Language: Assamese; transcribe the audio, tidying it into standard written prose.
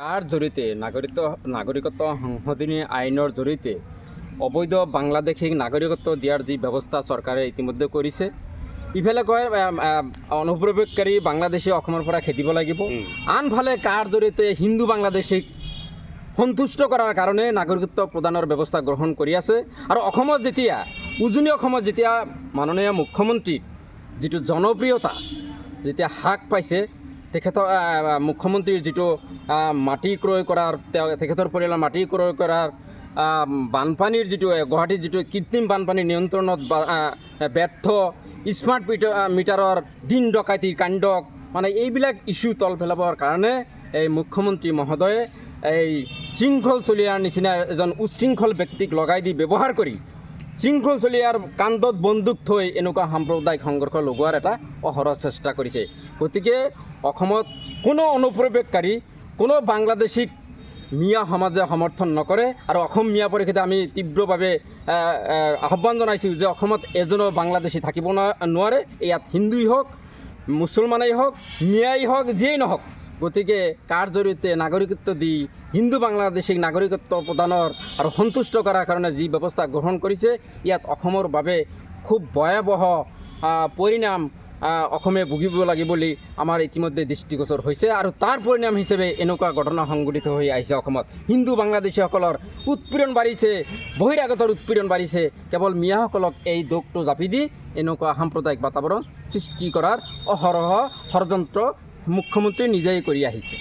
তাৰ জৰিয়তে নাগৰিকত্ব সংশোধনী আইনৰ জৰিয়তে অবৈধ বাংলাদেশীক নাগৰিকত্ব দিয়াৰ যি ব্যৱস্থা চৰকাৰে ইতিমধ্যে কৰিছে, ইফালে কয় অনুপ্ৰৱেশকাৰী বাংলাদেশী অসমৰ পৰা খেদিব লাগিব, আনফালে কাৰ জৰিয়তে হিন্দু বাংলাদেশীক সন্তুষ্ট কৰাৰ কাৰণে নাগৰিকত্ব প্ৰদানৰ ব্যৱস্থা গ্ৰহণ কৰি আছে। আৰু অসমত যেতিয়া উজনি অসমত যেতিয়া মাননীয় মুখ্যমন্ত্ৰীৰ যিটো জনপ্ৰিয়তা যেতিয়া হ্ৰাস পাইছে, মুখ্যমন্ত্ৰীৰ যিটো মাটি ক্ৰয় কৰাৰ তেখেতৰ পৰিয়ালৰ মাটি ক্ৰয় কৰাৰ বানপানীৰ যিটো গুৱাহাটীৰ যিটো কৃত্ৰিম বানপানী নিয়ন্ত্ৰণত ব্যৰ্থ, স্মাৰ্ট মিটাৰৰ দিন ডকাইতিৰ কাণ্ড, মানে এইবিলাক ইস্যু তল পেলাবৰ কাৰণে এই মুখ্যমন্ত্ৰী মহোদয়ে এই শৃংখল চলিয়াৰ নিচিনা এজন উশৃংখল ব্যক্তিক লগাই দি ব্যৱহাৰ কৰি শৃংখল চলিয়াৰ কান্ধত বন্দুক থৈ এনেকুৱা সাম্প্ৰদায়িক সংঘৰ্ষ লগোৱাৰ এটা অহৰহ চেষ্টা কৰিছে। গতিকে অসমত কোনো অনুপ্ৰৱেশকাৰী কোনো বাংলাদেশীক মিয়া সমাজে সমৰ্থন নকৰে। আৰু অসম মিয়া পৰিষদে আমি তীব্ৰভাৱে আহ্বান জনাইছোঁ যে অসমত এজনো বাংলাদেশী থাকিব নোৱাৰে, ইয়াত হিন্দুই হওক, মুছলমানেই হওক, মিয়াই হওক, যিয়েই নহওক। গতিকে কাৰ জৰিয়তে নাগৰিকত্ব দি হিন্দু বাংলাদেশীক নাগৰিকত্ব প্ৰদানৰ আৰু সন্তুষ্ট কৰাৰ কাৰণে যি ব্যৱস্থা গ্ৰহণ কৰিছে, ইয়াত অসমৰ বাবে খুব ভয়াৱহ পৰিণাম অসমে ভুগিব লাগিব বুলি আমাৰ ইতিমধ্যে দৃষ্টিগোচৰ হৈছে। আৰু তাৰ পৰিণাম হিচাপে এনেকুৱা ঘটনা সংঘটিত হৈ আহিছে। অসমত হিন্দু বাংলাদেশীসকলৰ উৎপীড়ন বাঢ়িছে, বহিৰাগতৰ উৎপীড়ন বাঢ়িছে। কেৱল মিয়াসকলক এই দোষটো জাপি দি এনেকুৱা সাম্প্ৰদায়িক বাতাবৰণ সৃষ্টি কৰাৰ অহৰহ ষড়যন্ত্ৰ মুখ্যমন্ত্ৰী নিজেই কৰি আহিছে।